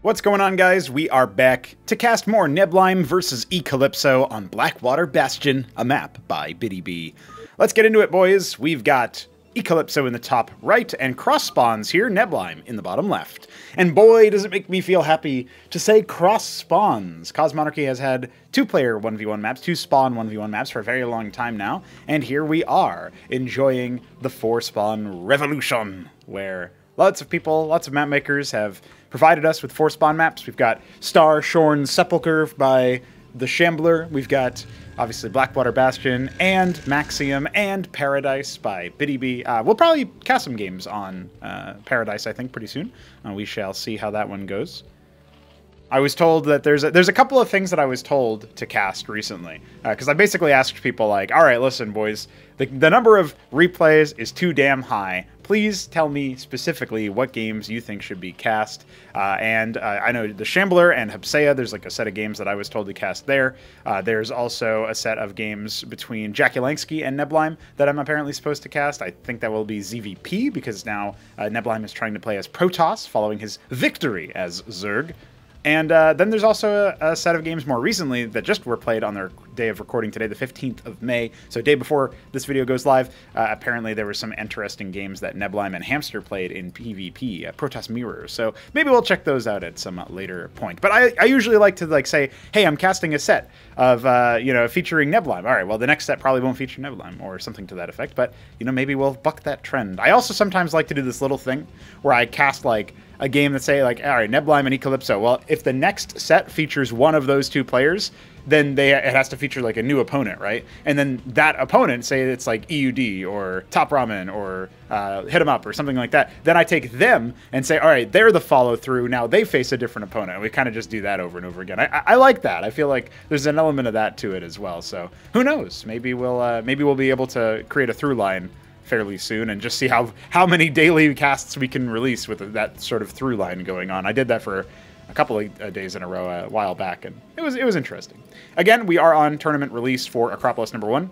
What's going on, guys? We are back to cast more Neblime versus ECalipso on Blackwater Bastion, a map by BiddyB. Let's get into it, boys. We've got ECalipso in the top right and cross spawns here, Neblime in the bottom left. And boy, does it make me feel happy to say cross spawns. Cosmonarchy has had two-player 1v1 maps, two spawn 1v1 maps for a very long time now, and here we are enjoying the four-spawn revolution, where lots of people, lots of map makers have provided us with four spawn maps. We've got Star Shorn Sepulchre by the Shambler. We've got, obviously, Blackwater Bastion and Maxium and Paradise by BiddyB. We'll probably cast some games on Paradise, I think, pretty soon. We shall see how that one goes. I was told that there's a couple of things that I was told to cast recently. Because I basically asked people like, all right, listen, boys, the number of replays is too damn high. Please tell me specifically what games you think should be cast. I know the Shambler and Hepsea, there's like a set of games that I was told to cast there. There's also a set of games between Jackulansky and Neblime that I'm apparently supposed to cast. I think that will be ZVP, because now Neblime is trying to play as Protoss, following his victory as Zerg. And then there's also a set of games more recently that just were played on their day of recording today, the 15th of May. So day before this video goes live, apparently there were some interesting games that Neblime and Hamster played in PvP, Protoss Mirror. So maybe we'll check those out at some later point. But I usually like to say, hey, I'm casting a set of, featuring Neblime. All right, well, the next set probably won't feature Neblime or something to that effect. But, maybe we'll buck that trend. I also sometimes like to do this little thing where I cast, like, a game that say, like, all right, Neblime and ECalipso. Well, if the next set features one of those two players, then it has to feature, like, a new opponent, right? And then that opponent, say it's, like, EUD or Top Ramen or Hit 'em Up or something like that, then I take them and say, all right, they're the follow-through. Now they face a different opponent. And we kind of just do that over and over again. I like that. I feel like there's an element of that to it as well. So who knows? Maybe we'll be able to create a through line fairly soon and just see how many daily casts we can release with that sort of through line going on. I did that for a couple of days in a row a while back, and it was interesting. Again, we are on tournament release for Acropolis #1.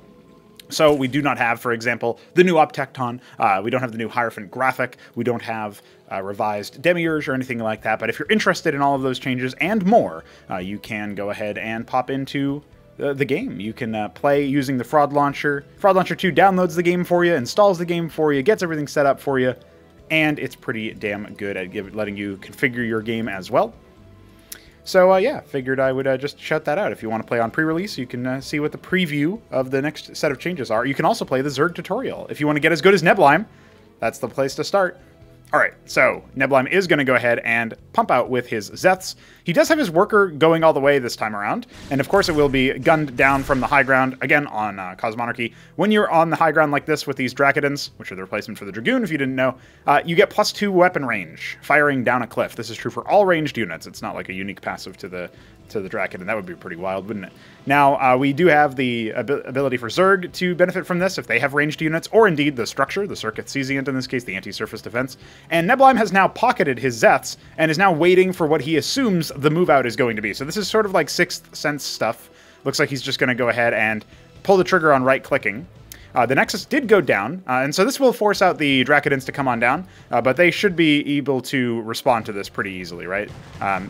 So we do not have, for example, the new Optecton. We don't have the new Hierophant graphic. We don't have revised Demiurge or anything like that. But if you're interested in all of those changes and more, you can go ahead and pop into the game. You can play using the Fraud Launcher. Fraud Launcher 2 downloads the game for you, installs the game for you, gets everything set up for you, and it's pretty damn good at letting you configure your game as well. So, yeah, figured I would just shout that out. If you want to play on pre-release, you can see what the preview of the next set of changes are. You can also play the Zerg tutorial. If you want to get as good as Neblime, that's the place to start. All right, so Neblime is going to go ahead and pump out with his Zeths. He does have his worker going all the way this time around, and of course it will be gunned down from the high ground, again on Cosmonarchy. When you're on the high ground like this with these Dracodons, which are the replacement for the Dragoon if you didn't know, you get +2 weapon range, firing down a cliff. This is true for all ranged units. It's not like a unique passive to the Dracodon. That would be pretty wild, wouldn't it? Now, we do have the ability for Zerg to benefit from this if they have ranged units, or indeed the structure, the Circuit Caesiant in this case, the anti-surface defense. And Neblime has now pocketed his Zeths and is now waiting for what he assumes the move out is going to be. So this is sort of like Sixth Sense stuff. Looks like he's just going to go ahead and pull the trigger on right-clicking. The Nexus did go down, and so this will force out the Dracodons to come on down, but they should be able to respond to this pretty easily, right?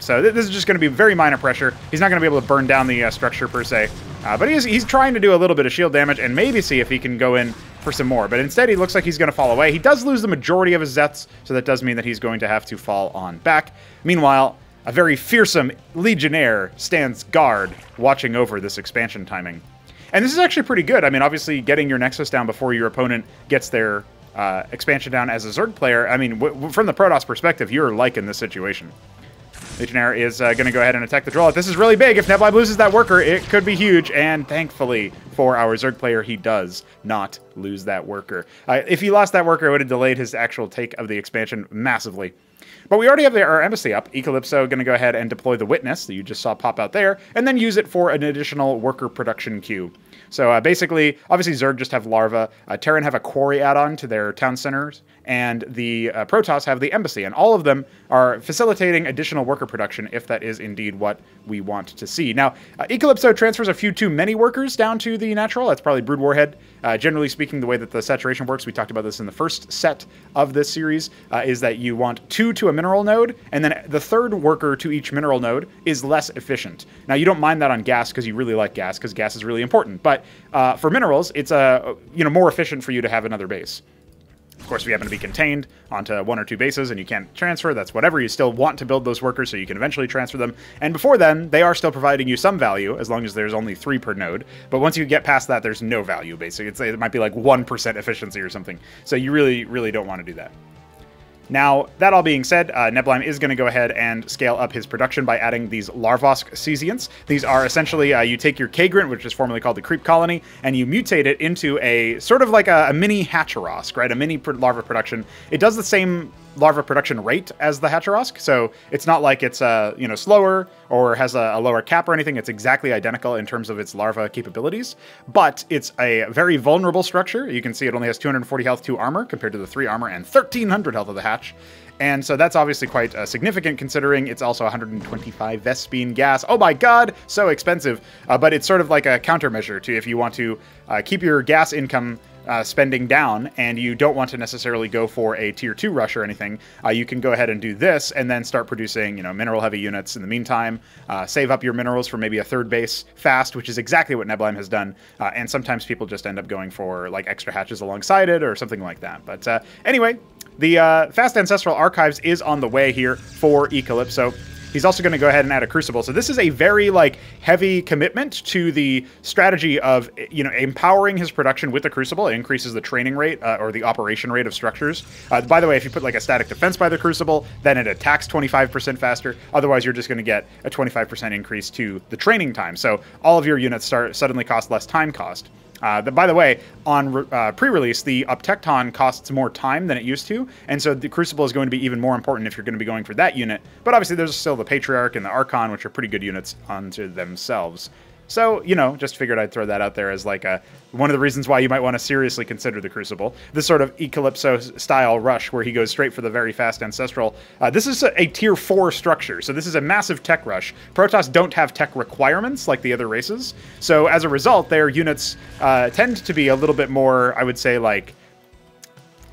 So this is just going to be very minor pressure. He's not going to be able to burn down the structure per se, but he's trying to do a little bit of shield damage and maybe see if he can go in for some more, but instead he looks like he's going to fall away. He does lose the majority of his Zeths, so that does mean that he's going to have to fall on back. Meanwhile, a very fearsome Legionnaire stands guard, watching over this expansion timing. And this is actually pretty good. I mean, obviously, getting your Nexus down before your opponent gets their expansion down as a Zerg player, I mean, from the Protoss perspective, you're liking this situation. Legionnaire is going to go ahead and attack the Drollet. This is really big. If Neblime loses that worker, it could be huge. And thankfully, for our Zerg player, he does not lose that worker. If he lost that worker, it would have delayed his actual take of the expansion massively. But we already have our embassy up. ECalipso going to go ahead and deploy the Witness that you just saw pop out there, and then use it for an additional worker production queue. So basically, obviously Zerg just have Larva, Terran have a quarry add-on to their town centers, and the Protoss have the embassy, and all of them are facilitating additional worker production if that is indeed what we want to see. Now, ECalipso transfers a few too many workers down to the natural. That's probably Brood Warhead. Generally speaking, the way that the saturation works, we talked about this in the first set of this series, is that you want 2 to a mineral node, and then the third worker to each mineral node is less efficient. Now, you don't mind that on gas because you really like gas, because gas is really important. But for minerals, it's more efficient for you to have another base. Of course, if you happen to be contained onto 1 or 2 bases and you can't transfer, that's whatever. You still want to build those workers so you can eventually transfer them. And before then, they are still providing you some value, as long as there's only 3 per node. But once you get past that, there's no value, basically. It might be like 1% efficiency or something. So you really, really don't want to do that. Now, that all being said, Neblime is going to go ahead and scale up his production by adding these Larvosk Cesients. These are essentially, you take your Kagrant, which is formerly called the Creep Colony, and you mutate it into a sort of like a mini Hatcherosk, right? A mini larva production. It does the same larva production rate as the Hatcherosk, so it's not like it's slower or has a lower cap or anything. It's exactly identical in terms of its larva capabilities, but it's a very vulnerable structure. You can see it only has 240 health, 2 armor, compared to the 3 armor and 1300 health of the Hatch. And so that's obviously quite significant, considering it's also 125 Vespene gas. Oh my god, so expensive. But it's sort of like a countermeasure to if you want to keep your gas income spending down and you don't want to necessarily go for a tier 2 rush or anything, you can go ahead and do this and then start producing, mineral heavy units in the meantime. Save up your minerals for maybe a 3rd base fast, which is exactly what Neblime has done. And sometimes people just end up going for like extra hatches alongside it or something like that. But anyway, the Fast Ancestral Archives is on the way here for ECalipso. He's also going to go ahead and add a Crucible. So this is a very heavy commitment to the strategy of empowering his production with the Crucible. It increases the training rate or the operation rate of structures. By the way, if you put a static defense by the Crucible, then it attacks 25% faster. Otherwise, you're just going to get a 25% increase to the training time. So all of your units suddenly cost less time cost. By the way, on pre-release, the Uptecton costs more time than it used to, and so the Crucible is going to be even more important if you're going to be going for that unit. But obviously, there's still the Patriarch and the Archon, which are pretty good units unto themselves. So, just figured I'd throw that out there as one of the reasons why you might want to seriously consider the Crucible. This sort of ECalipso-style rush where he goes straight for the very fast Ancestral. This is a tier 4 structure, so this is a massive tech rush. Protoss don't have tech requirements like the other races, so as a result, their units tend to be a little bit more, I would say,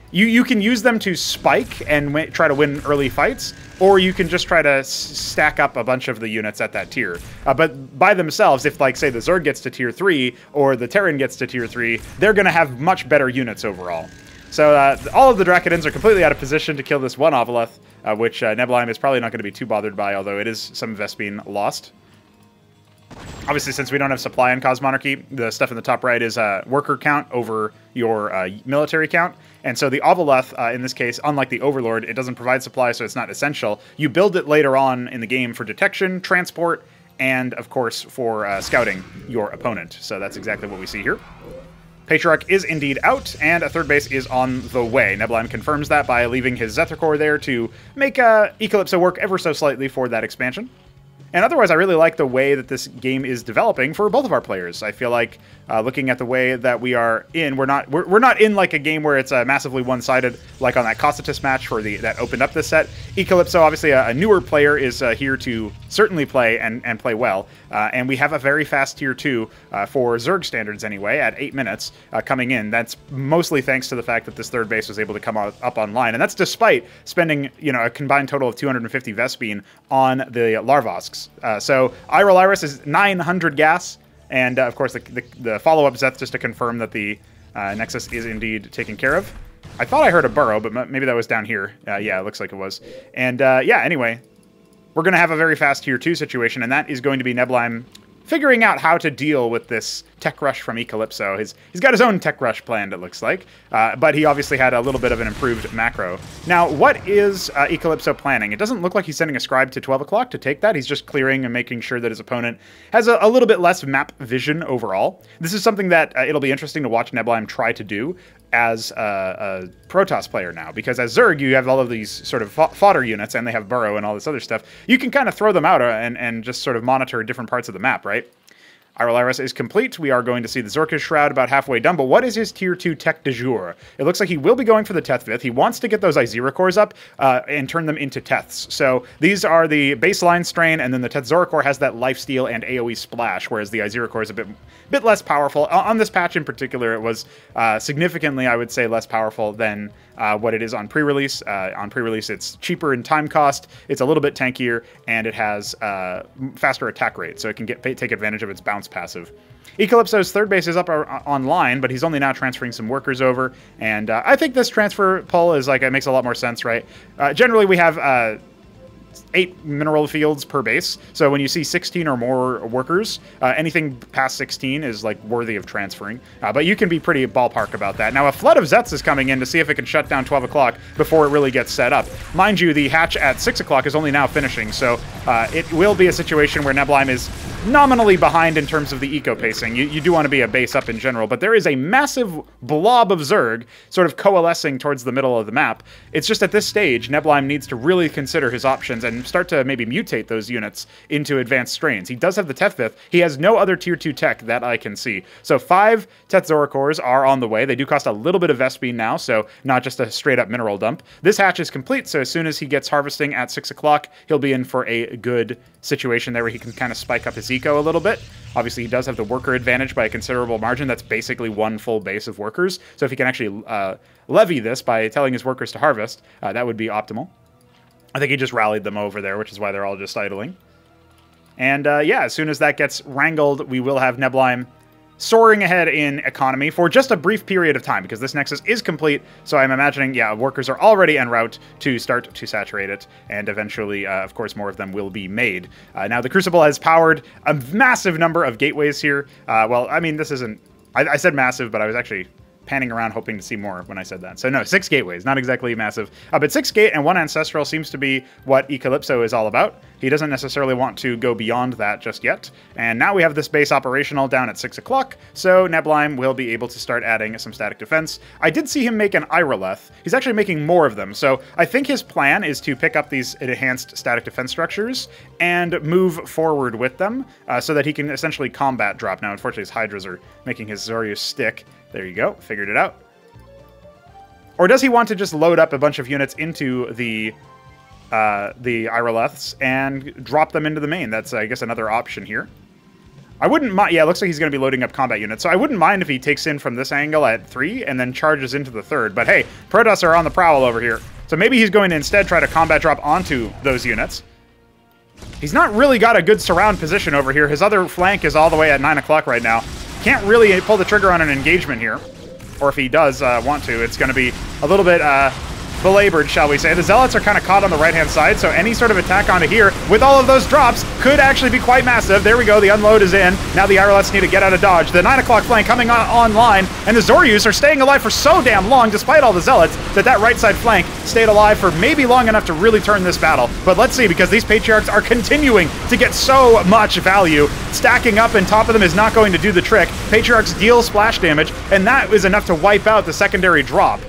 you can use them to spike and try to win early fights, or you can just try to stack up a bunch of the units at that tier. But by themselves, if, say, the Zerg gets to tier 3, or the Terran gets to tier 3, they're going to have much better units overall. So all of the Drakodins are completely out of position to kill this one Ovoleth, which Neblime is probably not going to be too bothered by, although it is some Vespene lost. Obviously, since we don't have supply in Cosmonarchy, the stuff in the top right is worker count over your military count. And so the Ovoleth, in this case, unlike the Overlord, it doesn't provide supply, so it's not essential. You build it later on in the game for detection, transport, and, of course, for scouting your opponent. So that's exactly what we see here. Patriarch is indeed out, and a 3rd base is on the way. Neblime confirms that by leaving his Zethar there to make ECalipso work ever so slightly for that expansion. And otherwise, I really like the way that this game is developing for both of our players. I feel like looking at the way that we are in, we're not in a game where it's massively one-sided, like on that Cocytus match that opened up this set. ECalipso, obviously a newer player, is here to certainly play and play well. And we have a very fast tier 2 for Zerg standards anyway, at 8 minutes coming in. That's mostly thanks to the fact that this 3rd base was able to come up online. And that's despite spending a combined total of 250 Vespene on the Larvosks. So Iral Iris is 900 gas, and of course the follow-up Zeth just to confirm that the Nexus is indeed taken care of. I thought I heard a burrow, but maybe that was down here. Yeah, it looks like it was. And yeah, anyway, we're going to have a very fast tier 2 situation, and that is going to be Neblime figuring out how to deal with this tech rush from ECalipso. He's got his own tech rush planned, it looks like, but he obviously had a little bit of an improved macro. Now, what is ECalipso planning? It doesn't look like he's sending a scribe to 12 o'clock to take that. He's just clearing and making sure that his opponent has a little bit less map vision overall. This is something that it'll be interesting to watch Neblime try to do as a Protoss player now, because as Zerg, you have all of these sort of fodder units, and they have burrow and all this other stuff. You can kind of throw them out and just sort of monitor different parts of the map, right? Iris is complete. We are going to see the Zorka's Shroud about halfway done, but what is his tier 2 tech de jour? It looks like he will be going for the Tethvith. He wants to get those Izira cores up and turn them into Teths. So these are the baseline strain, and then the Teth Core has that lifesteal and AoE splash, whereas the Izira core is a bit less powerful. On this patch in particular, it was significantly, I would say, less powerful than what it is on pre-release. On pre-release, it's cheaper in time cost, it's a little bit tankier, and it has faster attack rate, so it can take advantage of its bounce passive. ECalipso's third base is up online, but he's only now transferring some workers over, and I think this transfer pull is like, it makes a lot more sense, right? Generally, we have 8 mineral fields per base, so when you see 16 or more workers, anything past 16 is like worthy of transferring, but you can be pretty ballpark about that. Now a flood of Zets is coming in to see if it can shut down 12 o'clock before it really gets set up. Mind you, the hatch at 6 o'clock is only now finishing, so it will be a situation where Neblime is nominally behind in terms of the eco pacing. You do want to be a base up in general, but there is a massive blob of Zerg sort of coalescing towards the middle of the map. It's just at this stage, Neblime needs to really consider his options and start to maybe mutate those units into advanced strains. He does have the Tethvith. He has no other tier 2 tech that I can see. So 5 Teth cores are on the way. They do cost a little bit of Vespene now, so not just a straight up mineral dump. This hatch is complete, so as soon as he gets harvesting at 6 o'clock, he'll be in for a good situation there where he can kind of spike up his eco a little bit. Obviously, he does have the worker advantage by a considerable margin. That's basically one full base of workers. So if he can actually levy this by telling his workers to harvest, that would be optimal. I think he just rallied them over there, which is why they're all just idling. And yeah, as soon as that gets wrangled, we will have Neblime soaring ahead in economy for just a brief period of time, because this Nexus is complete, so I'm imagining, yeah, workers are already en route to start to saturate it, and eventually, of course, more of them will be made. Now, the Crucible has powered a massive number of gateways here. Well, I mean, this isn't... I said massive, but I was actually panning around hoping to see more when I said that. So no, 6 gateways, not exactly massive. But 6 gate and 1 ancestral seems to be what ECalipso is all about. He doesn't necessarily want to go beyond that just yet. And now we have this base operational down at 6 o'clock, so Neblime will be able to start adding some static defense. I did see him make an Iroleth. He's actually making more of them, so I think his plan is to pick up these enhanced static defense structures and move forward with them so that he can essentially combat drop. Now, unfortunately, his Hydras are making his Zorius stick. There you go, figured it out. Or does he want to just load up a bunch of units into the Iroleths and drop them into the main? That's, I guess, another option here. I wouldn't mind... Yeah, it looks like he's going to be loading up combat units, so I wouldn't mind if he takes in from this angle at 3 and then charges into the 3rd. But hey, Protoss are on the prowl over here, so maybe he's going to instead try to combat drop onto those units. He's not really got a good surround position over here. His other flank is all the way at 9 o'clock right now. Can't really pull the trigger on an engagement here. Or if he does want to, it's going to be a little bit belabored, shall we say. The Zealots are kind of caught on the right-hand side, so any sort of attack onto here, with all of those drops, could actually be quite massive. There we go, the unload is in. Now the Iroleths need to get out of dodge. The 9 o'clock flank coming online, and the Zoryus are staying alive for so damn long, despite all the Zealots, that right side flank stayed alive for maybe long enough to really turn this battle. But let's see, because these Patriarchs are continuing to get so much value. Stacking up on top of them is not going to do the trick. Patriarchs deal splash damage, and that is enough to wipe out the secondary drop.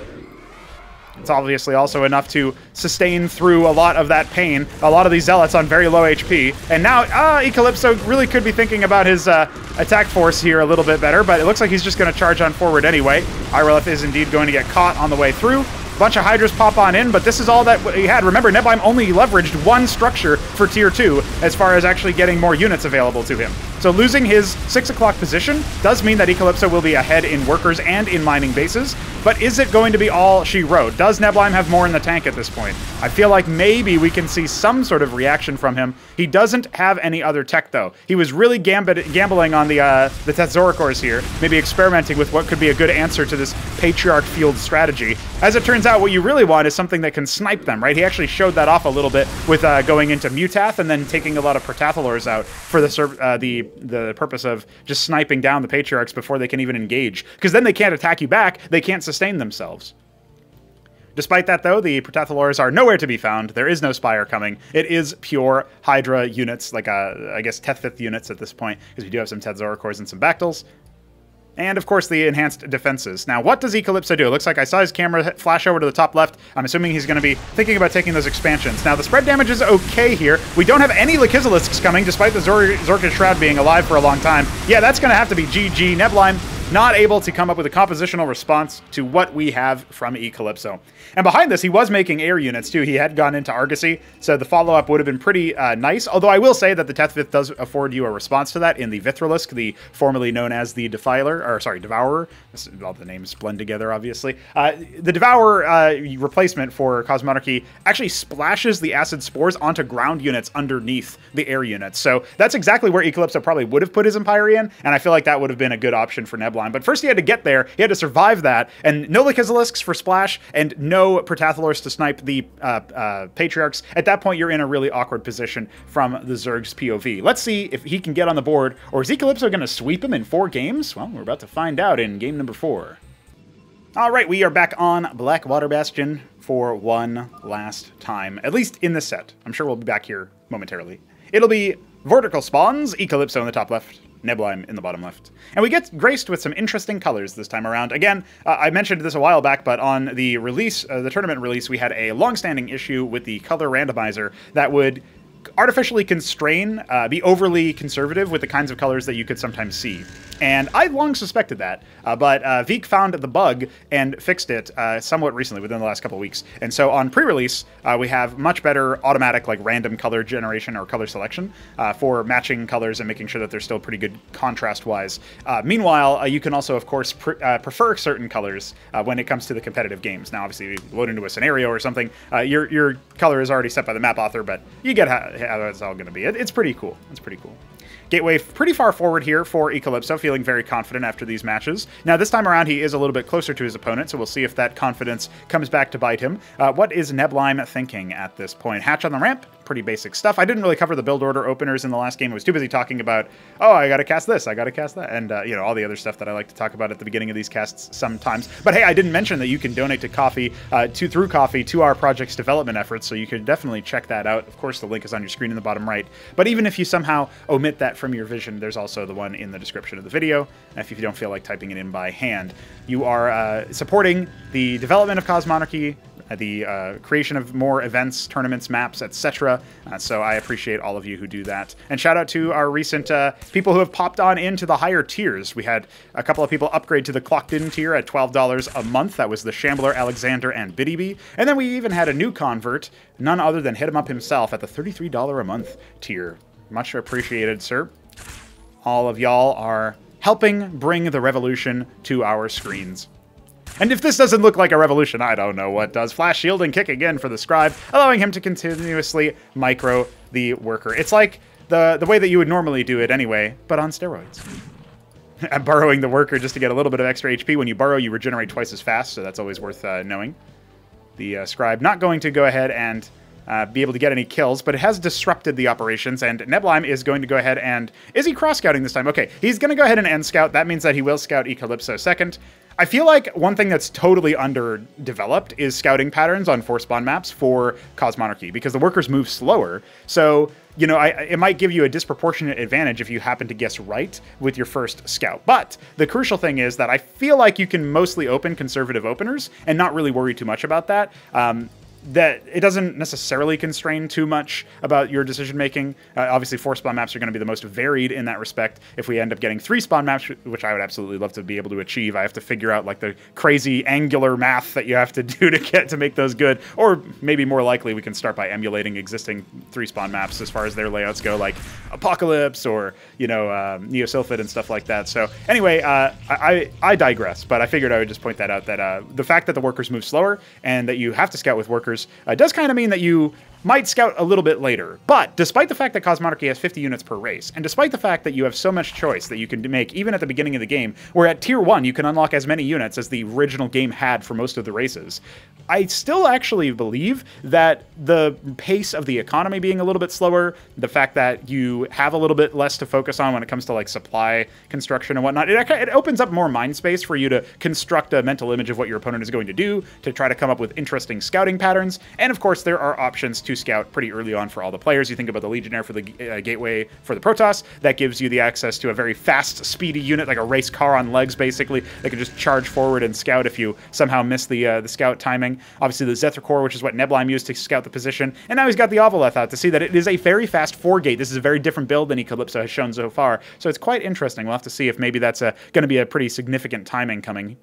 It's obviously also enough to sustain through a lot of that pain. A lot of these Zealots on very low HP. And now, ECalipso really could be thinking about his attack force here a little bit better, but it looks like he's just going to charge on forward anyway. Iroleth is indeed going to get caught on the way through. Bunch of Hydras pop on in, but this is all that he had. Remember, Neblime only leveraged 1 structure for tier 2 as far as actually getting more units available to him. So losing his 6 o'clock position does mean that ECalipso will be ahead in workers and in mining bases, but is it going to be all she wrote? Does Neblime have more in the tank at this point? I feel like maybe we can see some sort of reaction from him. He doesn't have any other tech, though. He was really gambling on the Tethzoricors here, maybe experimenting with what could be a good answer to this Patriarch field strategy. As it turns out, what you really want is something that can snipe them, right? He actually showed that off a little bit with going into Mutath and then taking a lot of Protathalors out for the purpose of just sniping down the Patriarchs before they can even engage. Because then they can't attack you back, they can't sustain themselves. Despite that, though, the Protathalors are nowhere to be found. There is no Spire coming. It is pure Hydra units, like, I guess, Tethfith units at this point, because we do have some Tethzoricors and some Bactyls. And, of course, the enhanced defenses. Now, what does ECalipso do? It looks like I saw his camera flash over to the top left. I'm assuming he's going to be thinking about taking those expansions. Now, the spread damage is okay here. We don't have any Lakizilisks coming, despite the Zorka Shroud being alive for a long time. Yeah, that's going to have to be GG. Neblime not able to come up with a compositional response to what we have from ECalipso. And behind this, he was making air units, too. He had gone into Argosy, so the follow-up would have been pretty nice. Although I will say that the Tethvith does afford you a response to that in the Vithrilisk, the formerly known as the Devourer. All the names blend together, obviously. The Devourer replacement for Cosmonarchy actually splashes the acid spores onto ground units underneath the air units. So that's exactly where ECalipso probably would have put his Empyrean, and I feel like that would have been a good option for Neblime. But first he had to get there, he had to survive that, and no Lakizilisks for splash, and no Protathalors to snipe the Patriarchs. At that point, you're in a really awkward position from the Zerg's POV. Let's see if he can get on the board, or is ECalipso going to sweep him in 4 games? Well, we're about to find out in game number 4. All right, we are back on Blackwater Bastion for one last time, at least in this set. I'm sure we'll be back here momentarily. It'll be vertical spawns, ECalipso in the top left, Neblime in the bottom left. And we get graced with some interesting colors this time around. Again, I mentioned this a while back, but on the release, the tournament release, we had a long-standing issue with the color randomizer that would artificially constrain, be overly conservative with the kinds of colors that you could sometimes see. And I long suspected that, but Veek found the bug and fixed it somewhat recently, within the last couple of weeks. And so on pre-release, we have much better automatic, like, random color generation or color selection for matching colors and making sure that they're still pretty good contrast-wise. Meanwhile, you can also, of course, prefer certain colors when it comes to the competitive games. Now, obviously, you load into a scenario or something, your color is already set by the map author, but you get how that's all going to be. It's pretty cool. It's pretty cool. Gateway pretty far forward here for ECalipso, feeling very confident after these matches. Now, this time around, he is a little bit closer to his opponent, so we'll see if that confidence comes back to bite him. What is Neblime thinking at this point? Hatch on the ramp? Pretty basic stuff. I didn't really cover the build order openers in the last game. I was too busy talking about, oh, I gotta cast this, I gotta cast that, and, you know, all the other stuff that I like to talk about at the beginning of these casts sometimes. But hey, I didn't mention that you can donate to Coffee, through Coffee, to our project's development efforts, so you could definitely check that out. Of course, the link is on your screen in the bottom right. But even if you somehow omit that from your vision, there's also the one in the description of the video, if you don't feel like typing it in by hand. You are supporting the development of Cosmonarchy, the creation of more events, tournaments, maps, etc. So I appreciate all of you who do that. And shout out to our recent people who have popped on into the higher tiers. We had a couple of people upgrade to the clocked in tier at $12 a month. That was the Shambler, Alexander, and Biddy. And then we even had a new convert, none other than Hit 'em Up himself, at the $33 a month tier. Much appreciated, sir. All of y'all are helping bring the revolution to our screens. And if this doesn't look like a revolution, I don't know what does. Flash shield and kick again for the scribe, allowing him to continuously micro the worker. It's like the way that you would normally do it anyway, but on steroids. I'm burrowing the worker just to get a little bit of extra HP. When you burrow, you regenerate twice as fast, so that's always worth knowing. The scribe not going to go ahead and be able to get any kills, but it has disrupted the operations, and Neblime is going to go ahead and... Is he cross-scouting this time? Okay, he's going to go ahead and end scout. That means that he will scout ECalipso second. I feel like one thing that's totally underdeveloped is scouting patterns on 4-spawn maps for Cosmonarchy, because the workers move slower, so... You know, it might give you a disproportionate advantage if you happen to guess right with your first scout. But the crucial thing is that I feel like you can mostly open conservative openers and not really worry too much about that. That it doesn't necessarily constrain too much about your decision-making. Obviously, 4-spawn maps are going to be the most varied in that respect. If we end up getting 3-spawn maps, which I would absolutely love to be able to achieve, I have to figure out, like, the crazy angular math that you have to do to make those good. Or maybe more likely, we can start by emulating existing 3-spawn maps as far as their layouts go, like Apocalypse or, you know, Neosylphid and stuff like that. So anyway, I digress, but I figured I would just point that out, that the fact that the workers move slower and that you have to scout with workers does kind of mean that you might scout a little bit later. But despite the fact that Cosmonarchy has 50 units per race, and despite the fact that you have so much choice that you can make even at the beginning of the game, where at Tier 1 you can unlock as many units as the original game had for most of the races, I still actually believe that the pace of the economy being a little bit slower, the fact that you have a little bit less to focus on when it comes to, like, supply construction and whatnot, it opens up more mind space for you to construct a mental image of what your opponent is going to do, to try to come up with interesting scouting patterns, and of course there are options to scout pretty early on for all the players. You think about the Legionnaire for the gateway for the Protoss. That gives you the access to a very fast, speedy unit, like a race car on legs, basically, that can just charge forward and scout if you somehow miss the scout timing. Obviously, the Zethar Core, which is what Neblime used to scout the position. And now he's got the Ovaleth out to see that it is a very fast 4-gate. This is a very different build than ECalipso has shown so far. So it's quite interesting. We'll have to see if maybe that's going to be a pretty significant timing coming.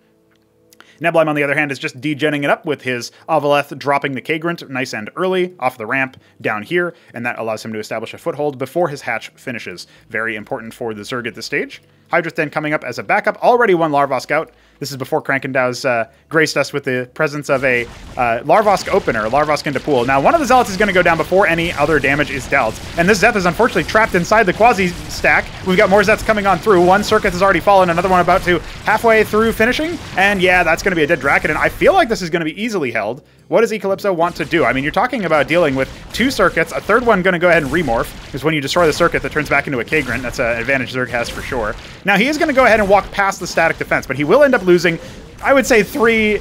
Neblime, on the other hand, is just degenning it up with his Ovaleth dropping the Kagrant nice and early off the ramp down here, and that allows him to establish a foothold before his hatch finishes. Very important for the Zerg at this stage. Hydra's then coming up as a backup. Already one Larvosk out. This is before Krankendow's graced us with the presence of a Larvosk opener, Larvosk into pool. Now, one of the Zealots is going to go down before any other damage is dealt. And this Zeth is unfortunately trapped inside the Quasi stack. We've got more Zeths coming on through. One Circuit has already fallen, another one about to halfway through finishing. And yeah, that's going to be a dead Draken. I feel like this is going to be easily held. What does ECalipso want to do? I mean, you're talking about dealing with 2 circuits, a third one going to go ahead and remorph, because when you destroy the circuit that turns back into a Kagrant, that's an advantage Zerg has for sure. Now, he is going to go ahead and walk past the static defense, but he will end up losing, I would say, 3.5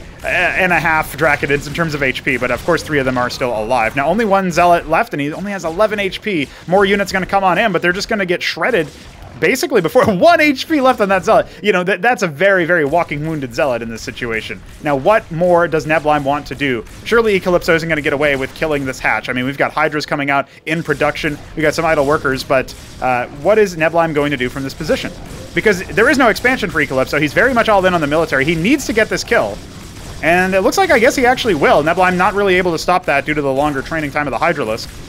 Draconids in terms of HP, but of course 3 of them are still alive. Now, only 1 Zealot left, and he only has 11 HP. More units going to come on in, but they're just going to get shredded basically before 1 HP left on that Zealot. You know, that's a very, very walking wounded Zealot in this situation. Now, what more does Neblime want to do? Surely ECalipso isn't going to get away with killing this hatch. I mean, we've got Hydras coming out in production. We've got some idle workers, but what is Neblime going to do from this position? Because there is no expansion for ECalipso. He's very much all in on the military. He needs to get this kill. And it looks like, I guess he actually will. Neblime not really able to stop that due to the longer training time of the Hydralisk.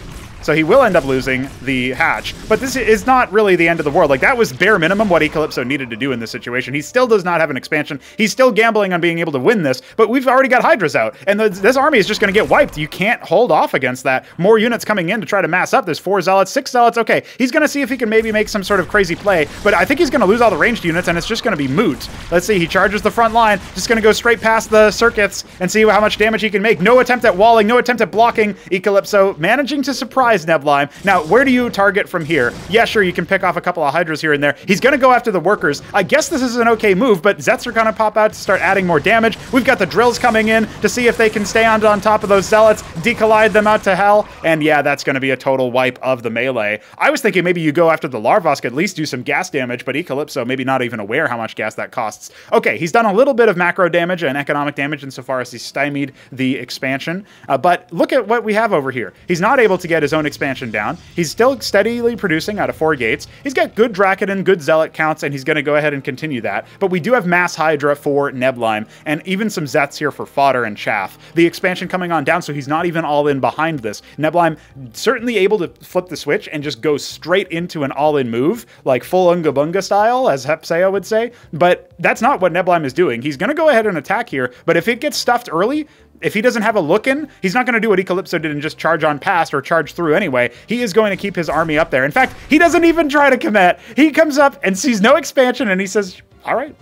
So he will end up losing the hatch. But this is not really the end of the world. Like, that was bare minimum what ECalipso needed to do in this situation. He still does not have an expansion. He's still gambling on being able to win this, but we've already got Hydras out. And this army is just going to get wiped. You can't hold off against that. More units coming in to try to mass up. There's 4 Zealots, 6 Zealots. Okay, he's going to see if he can maybe make some sort of crazy play, but I think he's going to lose all the ranged units, and it's just going to be moot. Let's see, he charges the front line, just going to go straight past the circuits and see how much damage he can make. No attempt at walling, no attempt at blocking. ECalipso managing to surprise Neblime. Now, where do you target from here? Yeah, sure, you can pick off a couple of Hydras here and there. He's going to go after the workers. I guess this is an okay move, but Zets are going to pop out to start adding more damage. We've got the drills coming in to see if they can stay on top of those Zealots, decollide them out to hell, and yeah, that's going to be a total wipe of the melee. I was thinking maybe you go after the Larvosk, at least do some gas damage, but ECalipso maybe not even aware how much gas that costs. Okay, he's done a little bit of macro damage and economic damage insofar as he's stymied the expansion, but look at what we have over here. He's not able to get his own expansion down. He's still steadily producing out of 4 gates. He's got good Dracodon, good Zealot counts, and he's going to go ahead and continue that. But we do have Mass Hydra for Neblime, and even some Zets here for fodder and chaff. The expansion coming on down, so he's not even all in behind this. Neblime certainly able to flip the switch and just go straight into an all-in move, like full Unga Bunga style, as Hepseo would say. But that's not what Neblime is doing. He's going to go ahead and attack here, but if it gets stuffed early, if he doesn't have a look-in, he's not going to do what ECalipso did and just charge on past or charge through anyway. He is going to keep his army up there. In fact, he doesn't even try to commit. He comes up and sees no expansion, and he says, all right,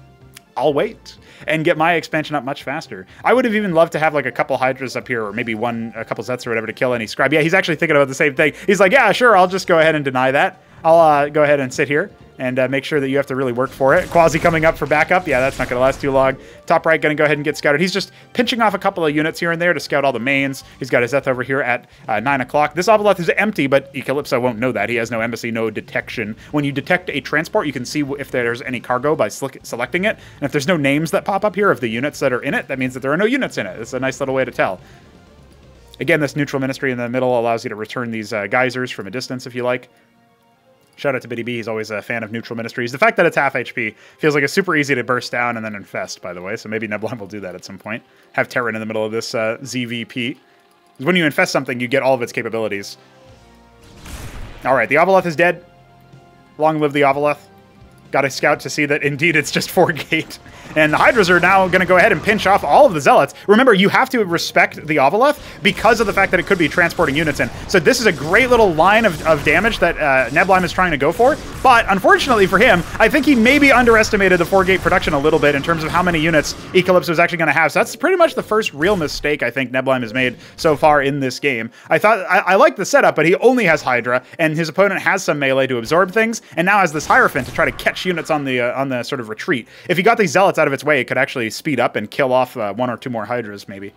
I'll wait and get my expansion up much faster. I would have even loved to have like a couple Hydras up here, or maybe a couple Zets or whatever to kill any Scribe. Yeah, he's actually thinking about the same thing. He's like, yeah, sure, I'll just go ahead and deny that. I'll go ahead and sit here and make sure that you have to really work for it. Quasi coming up for backup. Yeah, that's not going to last too long. Top right going to go ahead and get scouted. He's just pinching off a couple of units here and there to scout all the mains. He's got his Zeth over here at 9 o'clock. This Ovaleth is empty, but ECalipso won't know that. He has no embassy, no detection. When you detect a transport, you can see if there's any cargo by selecting it. And if there's no names that pop up here of the units that are in it, that means that there are no units in it. It's a nice little way to tell. Again, this neutral ministry in the middle allows you to return these geysers from a distance if you like. Shout out to Biddy B, he's always a fan of neutral ministries. The fact that it's half HP feels like it's super easy to burst down and then infest, by the way, so maybe Neblime will do that at some point. Have Terran in the middle of this ZVP. When you infest something, you get all of its capabilities. Alright, the Ovaleth is dead. Long live the Ovaleth. Got a scout to see that indeed it's just 4 gate. And the Hydras are now going to go ahead and pinch off all of the Zealots. Remember, you have to respect the Ovaleth because of the fact that it could be transporting units in. So this is a great little line of damage that Neblime is trying to go for. But unfortunately for him, I think he maybe underestimated the 4-gate production a little bit in terms of how many units ECalipso is actually going to have. So that's pretty much the first real mistake I think Neblime has made so far in this game. I like the setup, but he only has Hydra, and his opponent has some melee to absorb things, and now has this Hierophant to try to catch units on the sort of retreat. If he got these Zealots out of its way, it could actually speed up and kill off 1 or 2 more Hydras, maybe.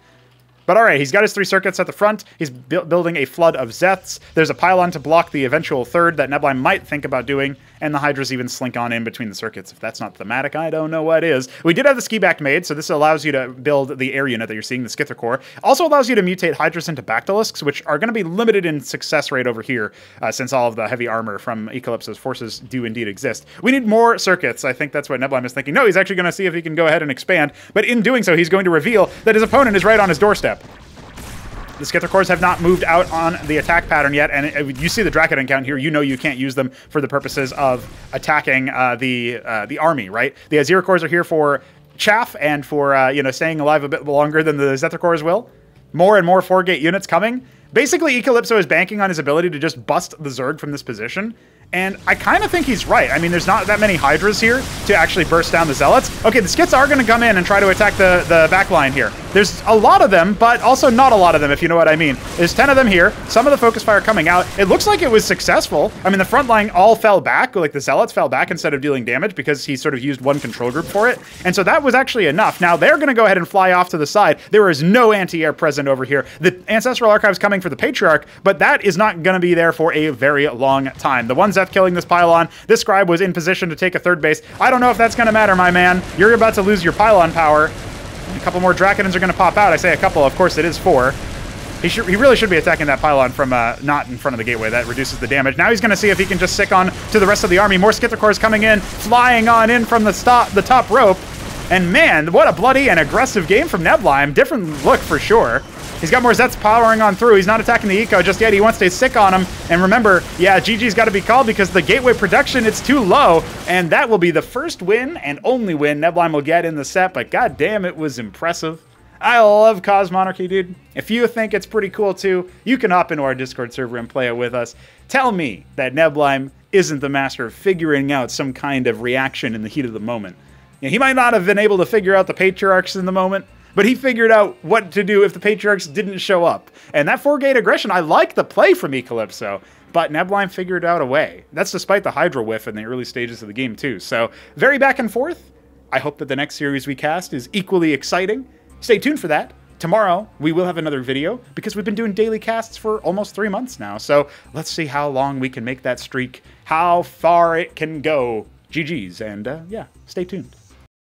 But all right, he's got his 3 circuits at the front. He's building a flood of Zeths. There's a pylon to block the eventual third that Neblime might think about doing, and the Hydras even slink on in between the circuits. If that's not thematic, I don't know what is. We did have the ski back made, so this allows you to build the air unit that you're seeing, the Skither Core. Also allows you to mutate Hydras into Bactylisks, which are going to be limited in success rate over here, since all of the heavy armor from ECalipso's forces do indeed exist. We need more circuits. I think that's what Neblime is thinking. No, he's actually going to see if he can go ahead and expand, but in doing so, he's going to reveal that his opponent is right on his doorstep. The Skither Cores have not moved out on the attack pattern yet, and you see the Dracodon count here. You know you can't use them for the purposes of attacking the army, right? The Azir Cores are here for chaff and for you know, staying alive a bit longer than the Zethar Cores will. More and more 4-gate units coming. Basically, ECalipso is banking on his ability to just bust the Zerg from this position. And I kind of think he's right. I mean, there's not that many Hydras here to actually burst down the Zealots. Okay, the Skits are going to come in and try to attack the back line here. There's a lot of them, but also not a lot of them, if you know what I mean. There's 10 of them here. Some of the focus fire coming out. It looks like it was successful. I mean, the front line all fell back. Like, the Zealots fell back instead of dealing damage because he sort of used one control group for it. And so that was actually enough. Now, they're going to go ahead and fly off to the side. There is no anti-air present over here. The Ancestral Archive's coming for the Patriarch, but that is not going to be there for a very long time. The one Zeth killing this pylon. This Scribe was in position to take a 3rd base. I don't know if that's going to matter, my man. You're about to lose your pylon power. A couple more Dracodons are going to pop out. I say a couple. Of course, it is 4. He really should be attacking that pylon from not in front of the gateway. That reduces the damage. Now he's going to see if he can just stick on to the rest of the army. More Skither Cores coming in, flying on in from the top rope. And man, what a bloody and aggressive game from Neblime. Different look for sure. He's got more Zets powering on through. He's not attacking the Eco just yet. He wants to stick on him. And remember, yeah, GG's got to be called because the gateway production, it's too low. And that will be the first win and only win Neblime will get in the set. But goddamn, it was impressive. I love Cosmonarchy, dude. If you think it's pretty cool too, you can hop into our Discord server and play it with us. Tell me that Neblime isn't the master of figuring out some kind of reaction in the heat of the moment. You know, he might not have been able to figure out the Patriarchs in the moment, but he figured out what to do if the Patriarchs didn't show up. And that 4-gate aggression, I like the play from ECalipso, but Neblime figured out a way. That's despite the Hydra whiff in the early stages of the game too. So very back and forth. I hope that the next series we cast is equally exciting. Stay tuned for that. Tomorrow, we will have another video because we've been doing daily casts for almost 3 months now. So let's see how long we can make that streak, how far it can go. GG's, and yeah, stay tuned.